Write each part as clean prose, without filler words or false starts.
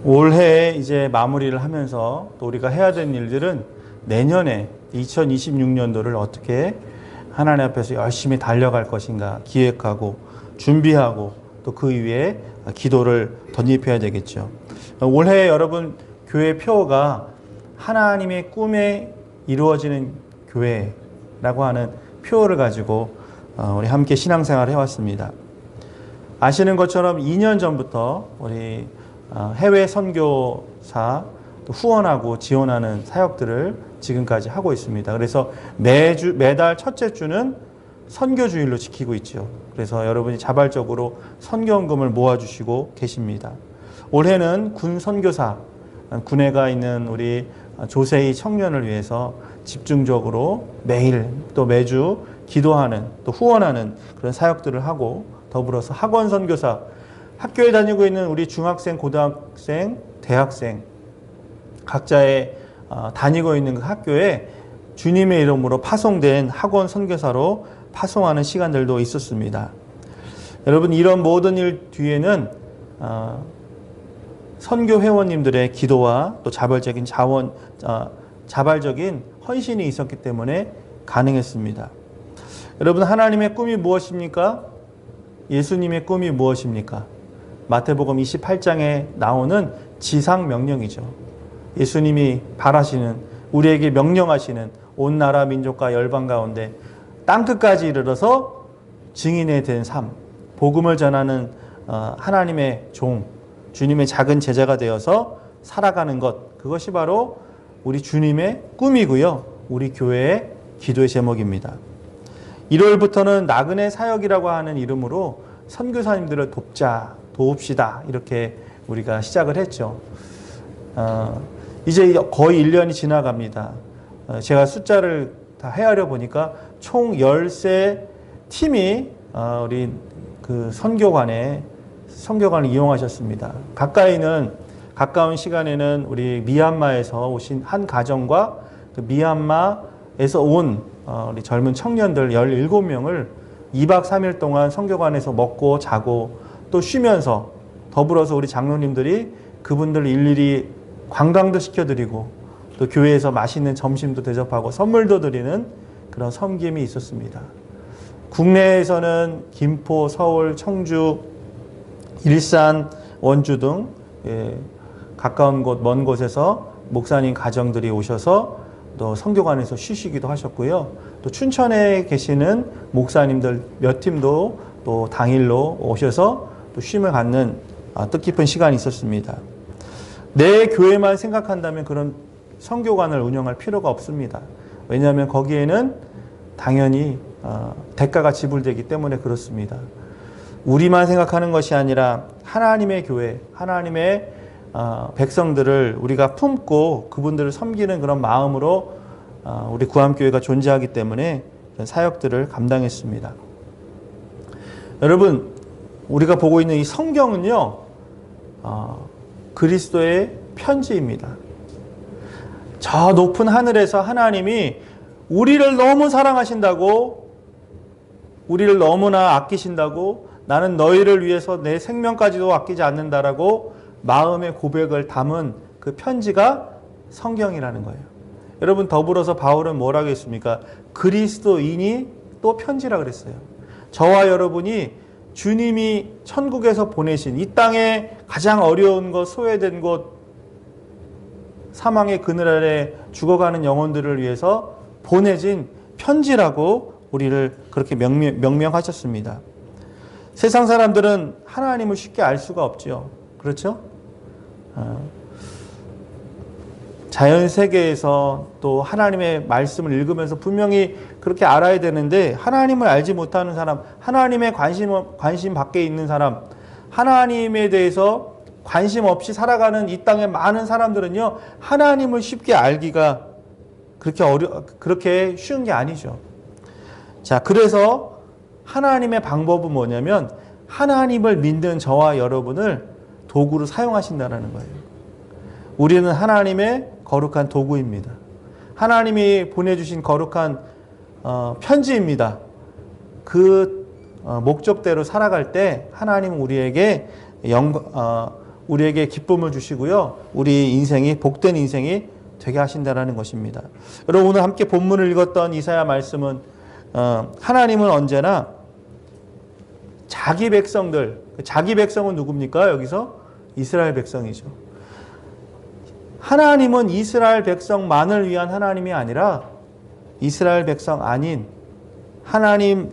올해 이제 마무리를 하면서 또 우리가 해야 되는 일들은 내년에 2026년도를 어떻게 하나님 앞에서 열심히 달려갈 것인가 기획하고 준비하고 또 그 위에 기도를 덧입혀야 되겠죠. 올해 여러분 교회 표어가 하나님의 꿈에 이루어지는 교회라고 하는 표어를 가지고 우리 함께 신앙생활을 해왔습니다. 아시는 것처럼 2년 전부터 우리 해외 선교사 후원하고 지원하는 사역들을 지금까지 하고 있습니다. 그래서 매달 첫째 주는 선교주일로 지키고 있죠. 그래서 여러분이 자발적으로 선교헌금을 모아주시고 계십니다. 올해는 군 선교사, 군에 가 있는 우리 조세희 청년을 위해서 집중적으로 매일 또 매주 기도하는 또 후원하는 그런 사역들을 하고 더불어서 학원 선교사, 학교에 다니고 있는 우리 중학생, 고등학생, 대학생 각자의 다니고 있는 그 학교에 주님의 이름으로 파송된 학원 선교사로 파송하는 시간들도 있었습니다. 여러분 이런 모든 일 뒤에는 선교 회원님들의 기도와 또 자발적인 헌신이 있었기 때문에 가능했습니다. 여러분 하나님의 꿈이 무엇입니까? 예수님의 꿈이 무엇입니까? 마태복음 28장에 나오는 지상명령이죠. 예수님이 바라시는 우리에게 명령하시는 온 나라 민족과 열방 가운데 땅끝까지 이르러서 증인에 된 삶, 복음을 전하는 하나님의 종, 주님의 작은 제자가 되어서 살아가는 것, 그것이 바로 우리 주님의 꿈이고요. 우리 교회의 기도의 제목입니다. 1월부터는 나그네 사역이라고 하는 이름으로 선교사님들을 도웁시다 이렇게 우리가 시작을 했죠. 이제 거의 1년이 지나갑니다. 제가 숫자를 다 헤아려 보니까 총 13팀이 우리 그 선교관을 이용하셨습니다. 가까운 시간에는 우리 미얀마에서 오신 한 가정과 그 미얀마에서 온 우리 젊은 청년들 17명을 2박 3일 동안 선교관에서 먹고 자고 또 쉬면서 더불어서 우리 장로님들이 그분들 일일이 관광도 시켜드리고 또 교회에서 맛있는 점심도 대접하고 선물도 드리는 그런 섬김이 있었습니다. 국내에서는 김포, 서울, 청주, 일산, 원주 등 가까운 곳, 먼 곳에서 목사님 가정들이 오셔서 또 선교관에서 쉬시기도 하셨고요. 또 춘천에 계시는 목사님들 몇 팀도 또 당일로 오셔서 또 쉼을 갖는 뜻깊은 시간이 있었습니다. 내 교회만 생각한다면 그런 선교관을 운영할 필요가 없습니다. 왜냐하면 거기에는 당연히 대가가 지불되기 때문에 그렇습니다. 우리만 생각하는 것이 아니라 하나님의 교회, 하나님의 백성들을 우리가 품고 그분들을 섬기는 그런 마음으로 우리 구암교회가 존재하기 때문에 사역들을 감당했습니다. 여러분, 우리가 보고 있는 이 성경은요, 그리스도의 편지입니다. 저 높은 하늘에서 하나님이 우리를 너무 사랑하신다고, 우리를 너무나 아끼신다고, 나는 너희를 위해서 내 생명까지도 아끼지 않는다라고 마음의 고백을 담은 그 편지가 성경이라는 거예요. 여러분, 더불어서 바울은 뭐라고 했습니까? 그리스도인이 또 편지라 그랬어요. 저와 여러분이 주님이 천국에서 보내신 이 땅에 가장 어려운 곳, 소외된 곳, 사망의 그늘 아래 죽어가는 영혼들을 위해서 보내진 편지라고 우리를 그렇게 명명하셨습니다. 세상 사람들은 하나님을 쉽게 알 수가 없죠. 그렇죠? 자연 세계에서 또 하나님의 말씀을 읽으면서 분명히 그렇게 알아야 되는데 하나님을 알지 못하는 사람, 하나님의 관심 밖에 있는 사람, 하나님에 대해서 관심 없이 살아가는 이 땅의 많은 사람들은요, 하나님을 쉽게 알기가 그렇게 쉬운 게 아니죠. 자, 그래서 하나님의 방법은 뭐냐면 하나님을 믿는 저와 여러분을 도구로 사용하신다는 거예요. 우리는 하나님의 거룩한 도구입니다. 하나님이 보내주신 거룩한 편지입니다. 그 목적대로 살아갈 때 하나님은 우리에게 우리에게 기쁨을 주시고요. 우리 인생이 복된 인생이 되게 하신다라는 것입니다. 여러분 오늘 함께 본문을 읽었던 이사야 말씀은 하나님은 언제나 자기 백성들, 자기 백성은 누굽니까? 여기서 이스라엘 백성이죠. 하나님은 이스라엘 백성만을 위한 하나님이 아니라 이스라엘 백성 아닌 하나님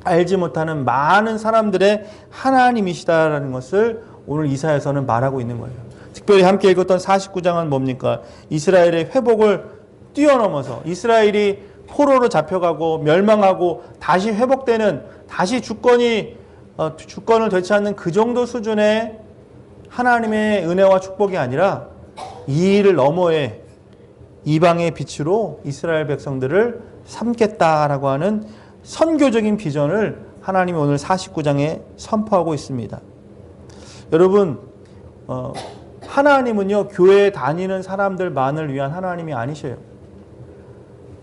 알지 못하는 많은 사람들의 하나님이시다라는 것을 오늘 이사야서는 말하고 있는 거예요. 특별히 함께 읽었던 49장은 뭡니까? 이스라엘의 회복을 뛰어넘어서 이스라엘이 포로로 잡혀가고 멸망하고 다시 회복되는, 다시 주권을 되찾는 그 정도 수준의 하나님의 은혜와 축복이 아니라 이 일을 너머에 이방의 빛으로 이스라엘 백성들을 삼겠다라고 하는 선교적인 비전을 하나님이 오늘 49장에 선포하고 있습니다. 여러분, 하나님은요, 교회에 다니는 사람들만을 위한 하나님이 아니셔요.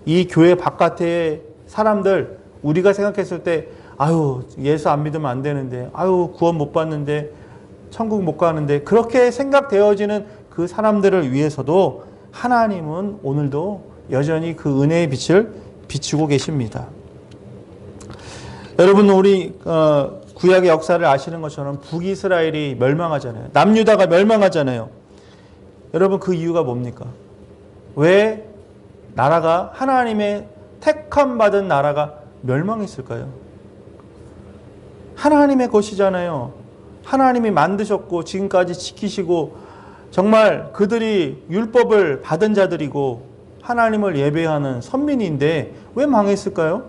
이 교회 바깥의 사람들, 우리가 생각했을 때, 아유, 예수 안 믿으면 안 되는데, 아유, 구원 못 받는데, 천국 못 가는데, 그렇게 생각되어지는 그 사람들을 위해서도 하나님은 오늘도 여전히 그 은혜의 빛을 비추고 계십니다. 여러분, 우리 구약의 역사를 아시는 것처럼 북이스라엘이 멸망하잖아요. 남유다가 멸망하잖아요. 여러분, 그 이유가 뭡니까? 왜 나라가, 하나님의 택함 받은 나라가 멸망했을까요? 하나님의 것이잖아요. 하나님이 만드셨고 지금까지 지키시고 정말 그들이 율법을 받은 자들이고 하나님을 예배하는 선민인데 왜 망했을까요?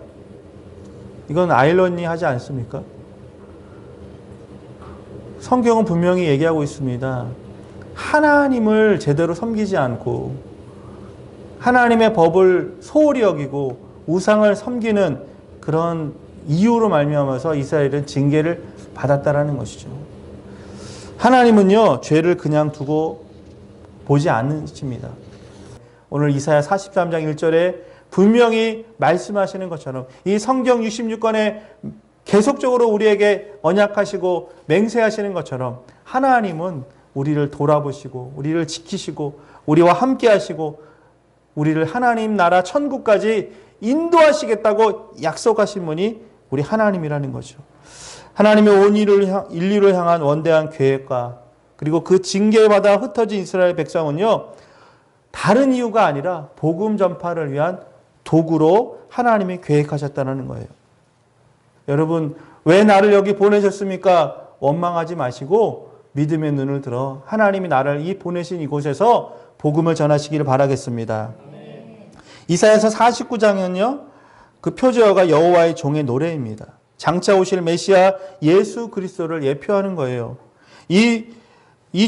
이건 아이러니하지 않습니까? 성경은 분명히 얘기하고 있습니다. 하나님을 제대로 섬기지 않고 하나님의 법을 소홀히 여기고 우상을 섬기는 그런 이유로 말미암아서 이스라엘은 징계를 받았다라는 것이죠. 하나님은요, 죄를 그냥 두고 보지 않으십니다. 오늘 이사야 43장 1절에 분명히 말씀하시는 것처럼 이 성경 66권에 계속적으로 우리에게 언약하시고 맹세하시는 것처럼 하나님은 우리를 돌아보시고 우리를 지키시고 우리와 함께 하시고 우리를 하나님 나라 천국까지 인도하시겠다고 약속하신 분이 우리 하나님이라는 거죠. 하나님의 온 인류를 향한 원대한 계획과 그리고 그 징계받아 흩어진 이스라엘 백성은요, 다른 이유가 아니라 복음 전파를 위한 도구로 하나님이 계획하셨다는 거예요. 여러분, 왜 나를 여기 보내셨습니까? 원망하지 마시고 믿음의 눈을 들어 하나님이 나를 보내신 이곳에서 복음을 전하시기를 바라겠습니다. 이사야서 49장은요, 그 표제어가 여호와의 종의 노래입니다. 장차 오실 메시아 예수 그리스도를 예표하는 거예요. 이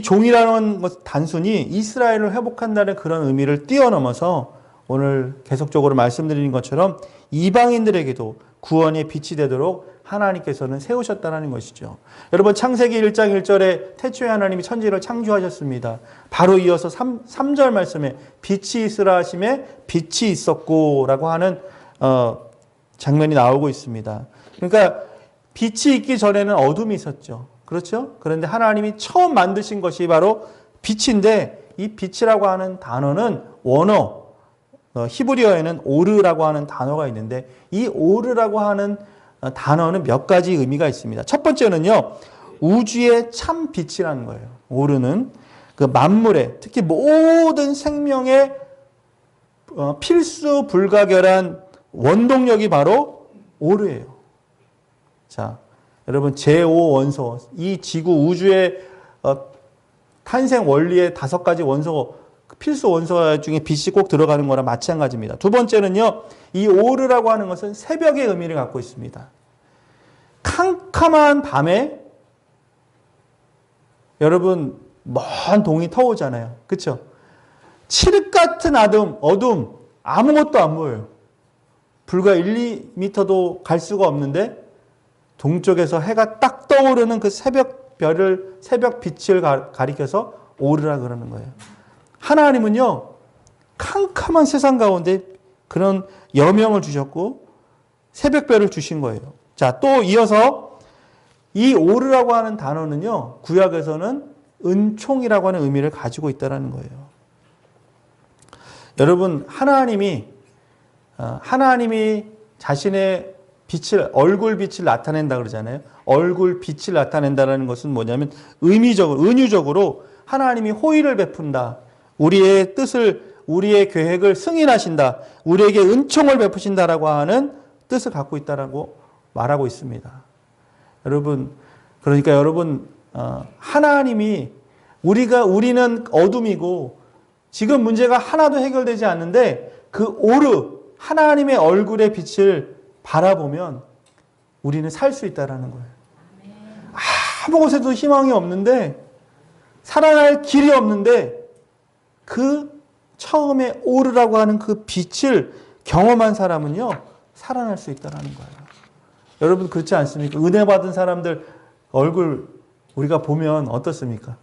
종이라는 것 단순히 이스라엘을 회복한다는 그런 의미를 뛰어넘어서 오늘 계속적으로 말씀드리는 것처럼 이방인들에게도 구원의 빛이 되도록 하나님께서는 세우셨다는 것이죠. 여러분, 창세기 1장 1절에 태초에 하나님이 천지를 창조하셨습니다. 바로 이어서 3절 말씀에 빛이 있으라 하심에 빛이 있었고 라고 하는 장면이 나오고 있습니다. 그러니까 빛이 있기 전에는 어둠이 있었죠. 그렇죠? 그런데 하나님이 처음 만드신 것이 바로 빛인데 이 빛이라고 하는 단어는 원어, 히브리어에는 오르라고 하는 단어가 있는데 이 오르라고 하는 단어는 몇 가지 의미가 있습니다. 첫 번째는요, 우주의 참 빛이라는 거예요. 오르는 그 만물의, 특히 모든 생명의 필수 불가결한 원동력이 바로 오르예요. 자, 여러분, 제5원소, 이 지구 우주의 탄생 원리의 5가지 원소, 필수 원소 중에 빛이 꼭 들어가는 거랑 마찬가지입니다. 두 번째는요, 이 오르라고 하는 것은 새벽의 의미를 갖고 있습니다. 캄캄한 밤에 여러분 먼 동이 터오잖아요. 그렇죠? 칠흑 같은 어둠, 아무것도 안 보여요. 불과 1, 2m도 갈 수가 없는데 동쪽에서 해가 딱 떠오르는 그 새벽 빛을 가리켜서 오르라 그러는 거예요. 하나님은요, 캄캄한 세상 가운데 그런 여명을 주셨고 새벽별을 주신 거예요. 자, 또 이어서 이 오르라고 하는 단어는요, 구약에서는 은총이라고 하는 의미를 가지고 있다는 거예요. 여러분, 하나님이 자신의 얼굴 빛을 나타낸다 그러잖아요. 얼굴 빛을 나타낸다는 것은 뭐냐면 은유적으로 하나님이 호의를 베푼다. 우리의 뜻을, 우리의 계획을 승인하신다. 우리에게 은총을 베푸신다라고 하는 뜻을 갖고 있다라고 말하고 있습니다. 그러니까 여러분, 하나님이 우리는 어둠이고 지금 문제가 하나도 해결되지 않는데 그 하나님의 얼굴의 빛을 바라보면 우리는 살 수 있다라는 거예요. 아무 곳에도 희망이 없는데, 살아날 길이 없는데, 그 처음에 오르라고 하는 그 빛을 경험한 사람은요, 살아날 수 있다라는 거예요. 여러분, 그렇지 않습니까? 은혜 받은 사람들 얼굴 우리가 보면 어떻습니까?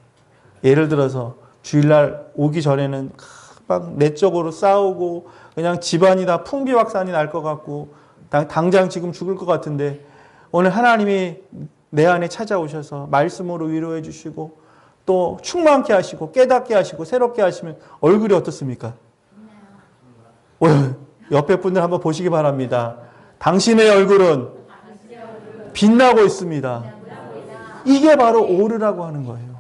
예를 들어서 주일날 오기 전에는 막 내적으로 싸우고 그냥 집안이 다 풍비박산이 날 것 같고 당장 지금 죽을 것 같은데 오늘 하나님이 내 안에 찾아오셔서 말씀으로 위로해 주시고 또 충만케 하시고 깨닫게 하시고 새롭게 하시면 얼굴이 어떻습니까? 옆에 분들 한번 보시기 바랍니다. 당신의 얼굴은 빛나고 있습니다. 이게 바로 오르라고 하는 거예요.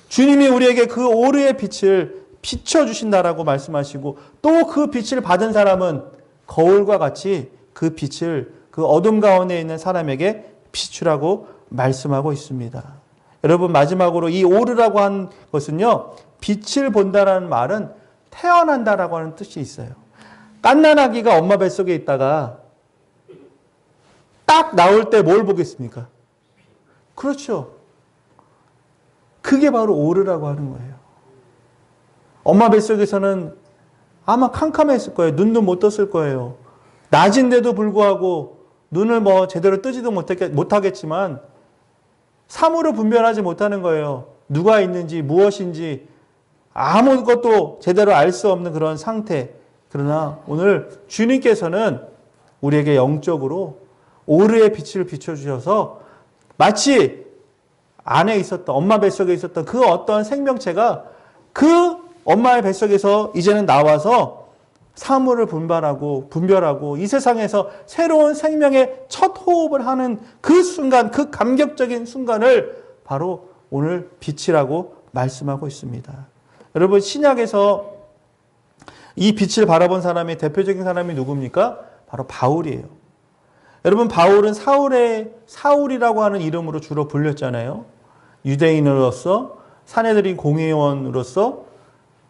주님이 우리에게 그 오르의 빛을 비춰주신다라고 말씀하시고 또 그 빛을 받은 사람은 거울과 같이 그 빛을 그 어둠 가운데 있는 사람에게 비추라고 말씀하고 있습니다. 여러분, 마지막으로 이 오르라고 한 것은요, 빛을 본다라는 말은 태어난다라고 하는 뜻이 있어요. 갓난아기가 엄마 뱃속에 있다가 딱 나올 때 뭘 보겠습니까? 그렇죠. 그게 바로 오르라고 하는 거예요. 엄마 뱃속에서는 아마 캄캄했을 거예요. 눈도 못 떴을 거예요. 낮인데도 불구하고 눈을 제대로 뜨지도 못하겠지만 사물을 분별하지 못하는 거예요. 누가 있는지 무엇인지 아무것도 제대로 알 수 없는 그런 상태. 그러나 오늘 주님께서는 우리에게 영적으로 오르의 빛을 비춰주셔서 마치 안에 있었던 엄마 뱃속에 있었던 그 어떤 생명체가 그 엄마의 뱃속에서 이제는 나와서 사물을 분별하고 이 세상에서 새로운 생명의 첫 호흡을 하는 그 순간, 그 감격적인 순간을 바로 오늘 빛이라고 말씀하고 있습니다. 여러분, 신약에서 이 빛을 바라본 사람의 대표적인 사람이 누굽니까? 바로 바울이에요. 여러분, 바울은 사울이라고 하는 이름으로 주로 불렸잖아요. 유대인으로서, 사내들인 공회원으로서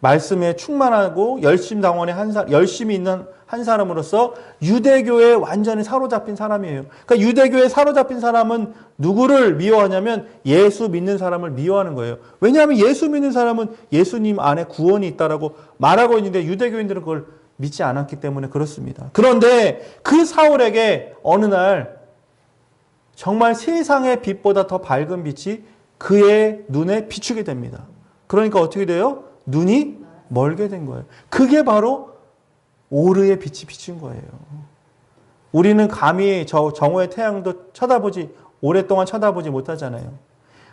말씀에 충만하고 열심히 있는 한 사람으로서 유대교에 완전히 사로잡힌 사람이에요. 그러니까 유대교에 사로잡힌 사람은 누구를 미워하냐면 예수 믿는 사람을 미워하는 거예요. 왜냐하면 예수 믿는 사람은 예수님 안에 구원이 있다라고 말하고 있는데 유대교인들은 그걸 믿지 않았기 때문에 그렇습니다. 그런데 그 사울에게 어느 날 정말 세상의 빛보다 더 밝은 빛이 그의 눈에 비추게 됩니다. 그러니까 어떻게 돼요? 눈이 멀게 된 거예요. 그게 바로 오르의 빛이 비친 거예요. 우리는 감히 정오의 태양도 오랫동안 쳐다보지 못하잖아요.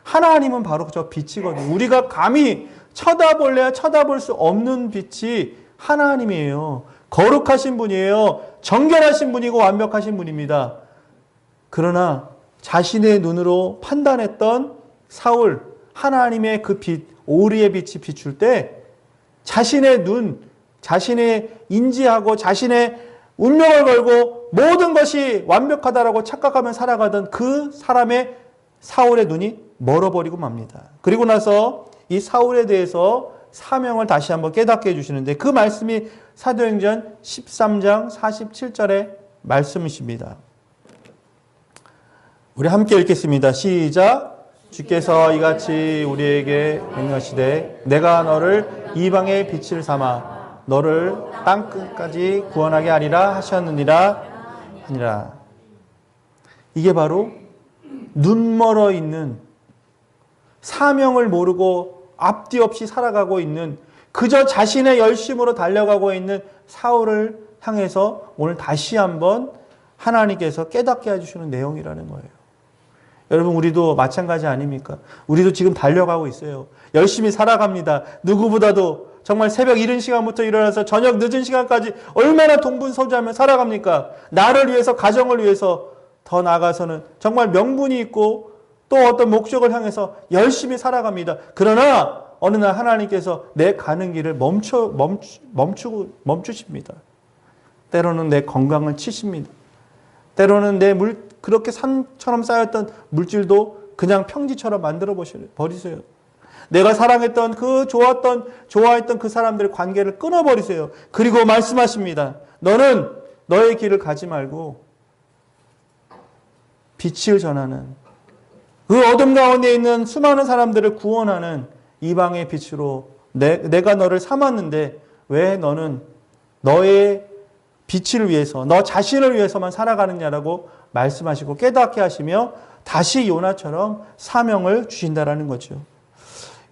하나님은 바로 저 빛이거든요. 우리가 감히 쳐다볼래야 쳐다볼 수 없는 빛이 하나님이에요. 거룩하신 분이에요. 정결하신 분이고 완벽하신 분입니다. 그러나 자신의 눈으로 판단했던 사울, 하나님의 그 빛, 오르의 빛이 비출 때 자신의 눈, 자신의 인지하고 자신의 운명을 걸고 모든 것이 완벽하다라고 착각하며 살아가던 그 사울의 눈이 멀어버리고 맙니다. 그리고 나서 이 사울에 대해서 사명을 다시 한번 깨닫게 해주시는데 그 말씀이 사도행전 13장 47절의 말씀이십니다. 우리 함께 읽겠습니다. 시작. 주께서 이같이 우리에게 명령하시되 내가 너를 이방의 빛을 삼아 너를 땅끝까지 구원하게 하리라 하셨느니라 하니라. 이게 바로 눈멀어 있는, 사명을 모르고 앞뒤 없이 살아가고 있는, 그저 자신의 열심으로 달려가고 있는 사울을 향해서 오늘 다시 한번 하나님께서 깨닫게 해주시는 내용이라는 거예요. 여러분 우리도 마찬가지 아닙니까? 우리도 지금 달려가고 있어요. 열심히 살아갑니다. 누구보다도 정말 새벽 이른 시간부터 일어나서 저녁 늦은 시간까지 얼마나 동분서주하며 살아갑니까? 나를 위해서, 가정을 위해서, 더 나아가서는 정말 명분이 있고 또 어떤 목적을 향해서 열심히 살아갑니다. 그러나 어느 날 하나님께서 내 가는 길을 멈추십니다. 때로는 내 건강을 치십니다. 때로는 그렇게 산처럼 쌓였던 물질도 그냥 평지처럼 만들어 버리세요. 내가 사랑했던 좋아했던 그 사람들의 관계를 끊어버리세요. 그리고 말씀하십니다. 너는 너의 길을 가지 말고 빛을 전하는, 그 어둠 가운데 있는 수많은 사람들을 구원하는 이방의 빛으로 내가 너를 삼았는데 왜 너는 너의 빛을 위해서, 너 자신을 위해서만 살아가느냐라고 말씀하시고 깨닫게 하시며 다시 요나처럼 사명을 주신다라는 거죠.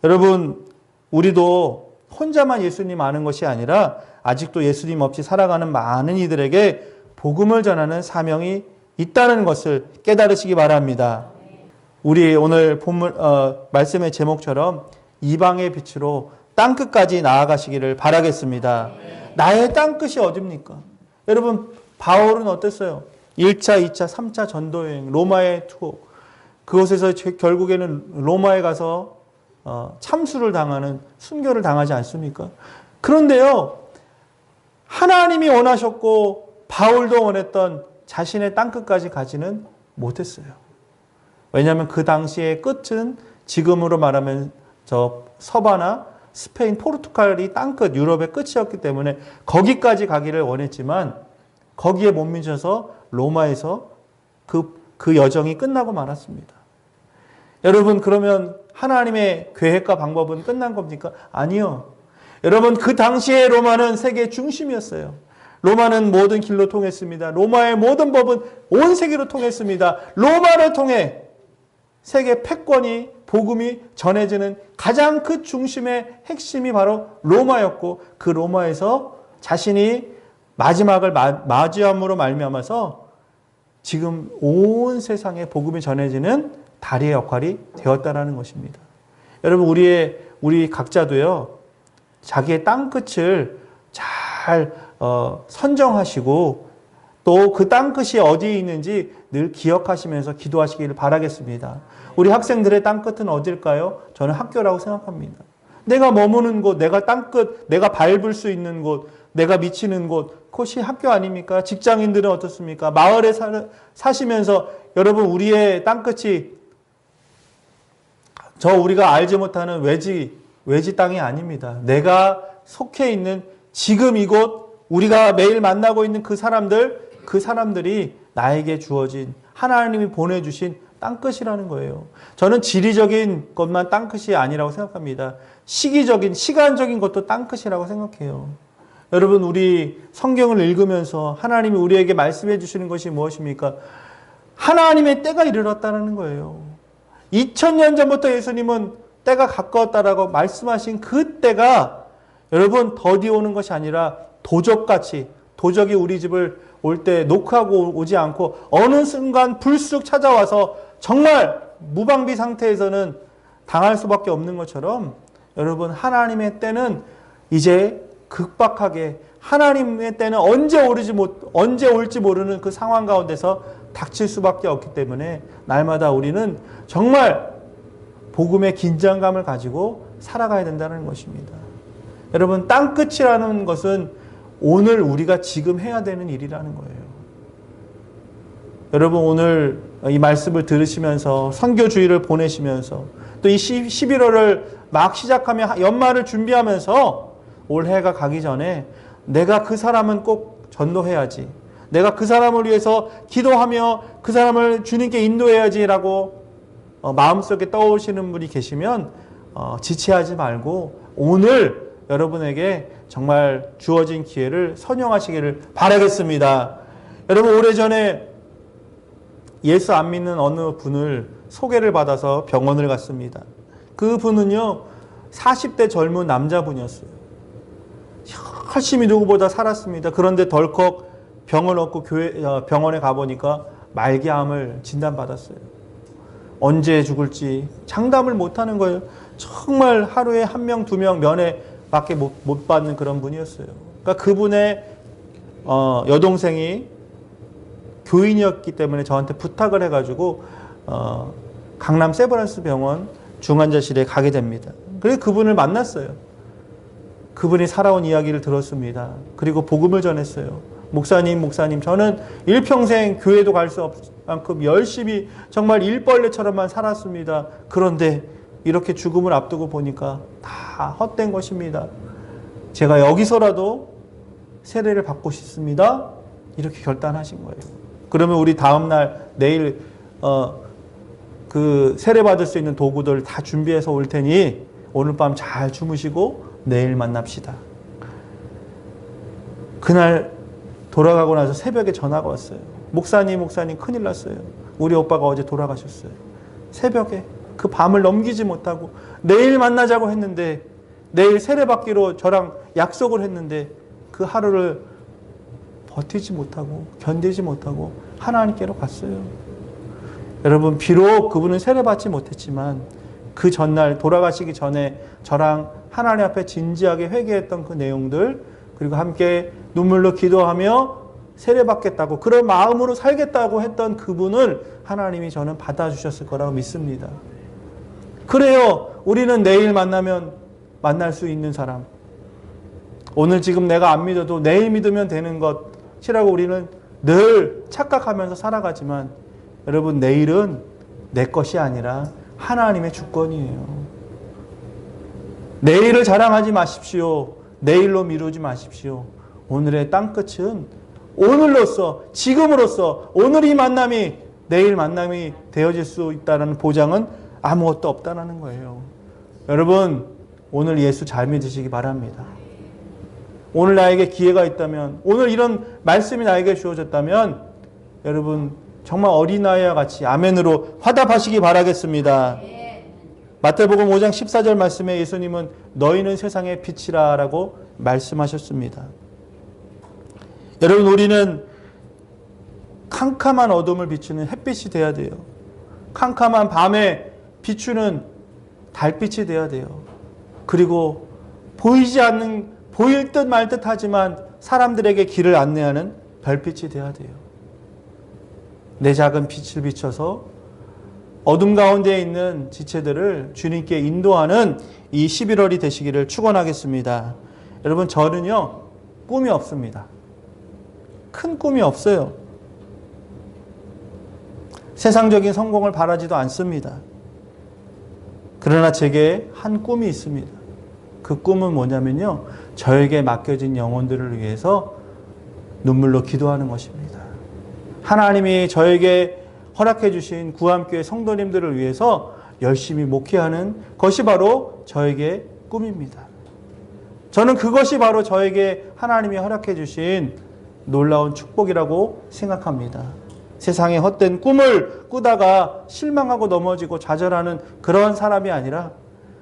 여러분, 우리도 혼자만 예수님 아는 것이 아니라 아직도 예수님 없이 살아가는 많은 이들에게 복음을 전하는 사명이 있다는 것을 깨달으시기 바랍니다. 우리 오늘 본문 말씀의 제목처럼 이방의 빛으로 땅끝까지 나아가시기를 바라겠습니다. 나의 땅끝이 어딥니까? 여러분, 바울은 어땠어요? 1차, 2차, 3차 전도여행, 로마의 투어. 그곳에서 결국에는 로마에 가서 참수를 당하는, 순교를 당하지 않습니까? 그런데요, 하나님이 원하셨고 바울도 원했던 자신의 땅끝까지 가지는 못했어요. 왜냐하면 그 당시의 끝은 지금으로 말하면 저 서바나 스페인, 포르투갈이 땅끝, 유럽의 끝이었기 때문에 거기까지 가기를 원했지만 거기에 못 미쳐서 로마에서 그 여정이 끝나고 말았습니다. 여러분, 그러면 하나님의 계획과 방법은 끝난 겁니까? 아니요. 여러분, 그 당시에 로마는 세계의 중심이었어요. 로마는 모든 길로 통했습니다. 로마의 모든 법은 온 세계로 통했습니다. 로마를 통해 세계 패권이, 복음이 전해지는 가장 그 중심의 핵심이 바로 로마였고, 그 로마에서 자신이 마지막을 맞이함으로 말미암아서 지금 온 세상에 복음이 전해지는 다리의 역할이 되었다라는 것입니다. 여러분, 우리 각자도요, 자기의 땅끝을 잘 선정하시고 또 그 땅끝이 어디에 있는지 늘 기억하시면서 기도하시기를 바라겠습니다. 우리 학생들의 땅끝은 어딜까요? 저는 학교라고 생각합니다. 내가 머무는 곳, 내가 땅끝, 내가 밟을 수 있는 곳, 내가 미치는 곳, 그것이 학교 아닙니까? 직장인들은 어떻습니까? 마을에 사시면서 여러분, 우리의 땅끝이 우리가 알지 못하는 외지 땅이 아닙니다. 내가 속해 있는 지금 이곳, 우리가 매일 만나고 있는 그 사람들이 나에게 주어진, 하나님이 보내주신 땅끝이라는 거예요. 저는 지리적인 것만 땅끝이 아니라고 생각합니다. 시간적인 것도 땅끝이라고 생각해요. 여러분, 우리 성경을 읽으면서 하나님이 우리에게 말씀해 주시는 것이 무엇입니까? 하나님의 때가 이르렀다는 거예요. 2000년 전부터 예수님은 때가 가까웠다라고 말씀하신 그 때가 여러분 더디 오는 것이 아니라 도적이 우리 집을 올 때 노크하고 오지 않고 어느 순간 불쑥 찾아와서 정말 무방비 상태에서는 당할 수밖에 없는 것처럼 여러분, 하나님의 때는 이제 급박하게, 하나님의 때는 언제 올지 모르는 그 상황 가운데서 닥칠 수밖에 없기 때문에 날마다 우리는 정말 복음의 긴장감을 가지고 살아가야 된다는 것입니다. 여러분, 땅끝이라는 것은 오늘 우리가 지금 해야 되는 일이라는 거예요. 여러분, 오늘 이 말씀을 들으시면서 선교주의를 보내시면서 또 이 11월을 막 시작하며 연말을 준비하면서 올해가 가기 전에 내가 그 사람은 꼭 전도해야지, 내가 그 사람을 위해서 기도하며 그 사람을 주님께 인도해야지라고 마음속에 떠오르시는 분이 계시면 지체하지 말고 오늘 여러분에게 정말 주어진 기회를 선용하시기를 바라겠습니다. 여러분, 오래전에 예수 안 믿는 어느 분을 소개를 받아서 병원을 갔습니다. 그 분은요, 40대 젊은 남자분이었어요. 열심히 누구보다 살았습니다. 그런데 덜컥 병을 얻고 병원에 가보니까 말기암을 진단받았어요. 언제 죽을지 장담을 못하는 거예요. 정말 하루에 1명, 2명 면회밖에 못 받는 그런 분이었어요. 그러니까 그분의 여동생이 교인이었기 때문에 저한테 부탁을 해가지고 강남 세브란스 병원 중환자실에 가게 됩니다. 그래서 그분을 만났어요. 그분이 살아온 이야기를 들었습니다. 그리고 복음을 전했어요. 목사님, 저는 일평생 교회도 갈 수 없을 만큼 열심히 정말 일벌레처럼만 살았습니다. 그런데 이렇게 죽음을 앞두고 보니까 다 헛된 것입니다. 제가 여기서라도 세례를 받고 싶습니다. 이렇게 결단하신 거예요. 그러면 우리 다음날 내일 그 세례 받을 수 있는 도구들 다 준비해서 올 테니 오늘 밤 잘 주무시고 내일 만납시다. 그날 돌아가고 나서 새벽에 전화가 왔어요. 목사님 큰일 났어요. 우리 오빠가 어제 돌아가셨어요. 새벽에 그 밤을 넘기지 못하고 내일 만나자고 했는데 내일 세례받기로 저랑 약속을 했는데 그 하루를 버티지 못하고 견디지 못하고 하나님께로 갔어요. 여러분, 비록 그분은 세례받지 못했지만 그 전날 돌아가시기 전에 저랑 하나님 앞에 진지하게 회개했던 그 내용들, 그리고 함께 눈물로 기도하며 세례받겠다고 그런 마음으로 살겠다고 했던 그분을 하나님이 저는 받아주셨을 거라고 믿습니다. 그래요. 우리는 내일 만나면 만날 수 있는 사람, 오늘 지금 내가 안 믿어도 내일 믿으면 되는 것이라고 우리는 늘 착각하면서 살아가지만 여러분, 내일은 내 것이 아니라 하나님의 주권이에요. 내일을 자랑하지 마십시오. 내일로 미루지 마십시오. 오늘의 땅끝은 오늘로서, 지금으로서 오늘 이 만남이 내일 만남이 되어질 수 있다는 보장은 아무것도 없다는 거예요. 여러분, 오늘 예수 잘 믿으시기 바랍니다. 오늘 나에게 기회가 있다면, 오늘 이런 말씀이 나에게 주어졌다면 여러분 정말 어린아이와 같이 아멘으로 화답하시기 바라겠습니다. 마태복음 5장 14절 말씀에 예수님은 너희는 세상의 빛이라 라고 말씀하셨습니다. 여러분, 우리는 캄캄한 어둠을 비추는 햇빛이 되어야 돼요. 캄캄한 밤에 비추는 달빛이 되어야 돼요. 그리고 보이지 않는, 보일 듯 말 듯 하지만 사람들에게 길을 안내하는 별빛이 되어야 돼요. 내 작은 빛을 비춰서 어둠 가운데 있는 지체들을 주님께 인도하는 이 11월이 되시기를 축원하겠습니다. 여러분, 저는요 꿈이 없습니다. 큰 꿈이 없어요. 세상적인 성공을 바라지도 않습니다. 그러나 제게 한 꿈이 있습니다. 그 꿈은 뭐냐면요, 저에게 맡겨진 영혼들을 위해서 눈물로 기도하는 것입니다. 하나님이 저에게 허락해 주신 구암교회 성도님들을 위해서 열심히 목회하는 것이 바로 저에게 꿈입니다. 저는 그것이 바로 저에게 하나님이 허락해 주신 놀라운 축복이라고 생각합니다. 세상에 헛된 꿈을 꾸다가 실망하고 넘어지고 좌절하는 그런 사람이 아니라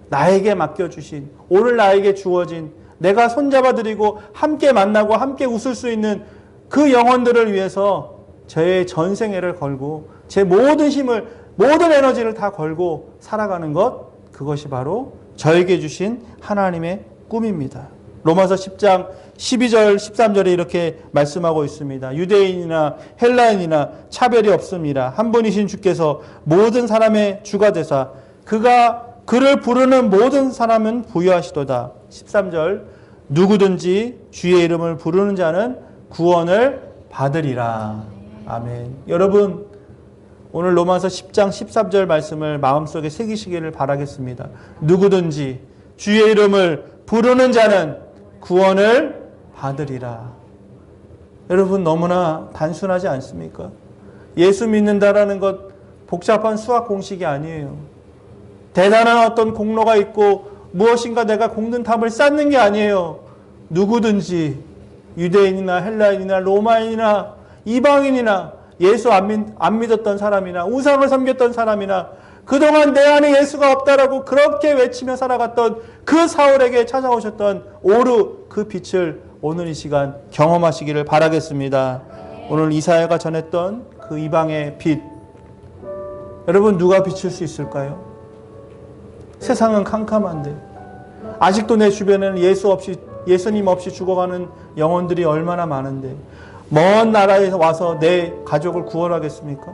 나에게 맡겨주신, 오늘 나에게 주어진, 내가 손잡아드리고 함께 만나고 함께 웃을 수 있는 그 영혼들을 위해서 저의 전생애를 걸고 제 모든 힘을, 모든 에너지를 다 걸고 살아가는 것, 그것이 바로 저에게 주신 하나님의 꿈입니다. 로마서 10장 12절 13절에 이렇게 말씀하고 있습니다. 유대인이나 헬라인이나 차별이 없습니다. 한 분이신 주께서 모든 사람의 주가 되사 그가 그를 부르는 모든 사람은 부유하시도다. 13절 누구든지 주의 이름을 부르는 자는 구원을 받으리라. 아멘. 여러분, 오늘 로마서 10장 13절 말씀을 마음속에 새기시기를 바라겠습니다. 누구든지 주의 이름을 부르는 자는 구원을 받으리라. 여러분, 너무나 단순하지 않습니까? 예수 믿는다라는 것 복잡한 수학 공식이 아니에요. 대단한 어떤 공로가 있고 무엇인가 내가 공든 탑을 쌓는 게 아니에요. 누구든지 유대인이나 헬라인이나 로마인이나 이방인이나 예수 안 믿었던 사람이나 우상을 섬겼던 사람이나 그동안 내 안에 예수가 없다라고 그렇게 외치며 살아갔던 그 사울에게 찾아오셨던 오르 그 빛을 오늘 이 시간 경험하시기를 바라겠습니다. 오늘 이사야가 전했던 그 이방의 빛, 여러분 누가 비칠 수 있을까요? 세상은 캄캄한데 아직도 내 주변에는 예수님 없이 죽어가는 영혼들이 얼마나 많은데 먼 나라에서 와서 내 가족을 구원하겠습니까?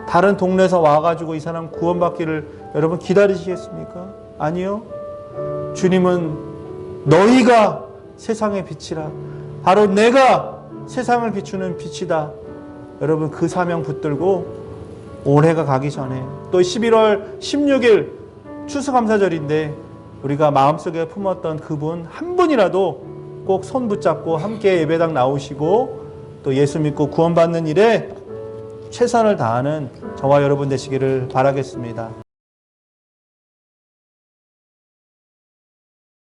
다른 동네에서 와가지고 이 사람 구원받기를 여러분 기다리시겠습니까? 아니요. 주님은 너희가 세상의 빛이라. 바로 내가 세상을 비추는 빛이다. 여러분 그 사명 붙들고 올해가 가기 전에 또 11월 16일 추수감사절인데 우리가 마음속에 품었던 그분 한 분이라도 꼭 손 붙잡고 함께 예배당 나오시고 또 예수 믿고 구원받는 일에 최선을 다하는 저와 여러분 되시기를 바라겠습니다.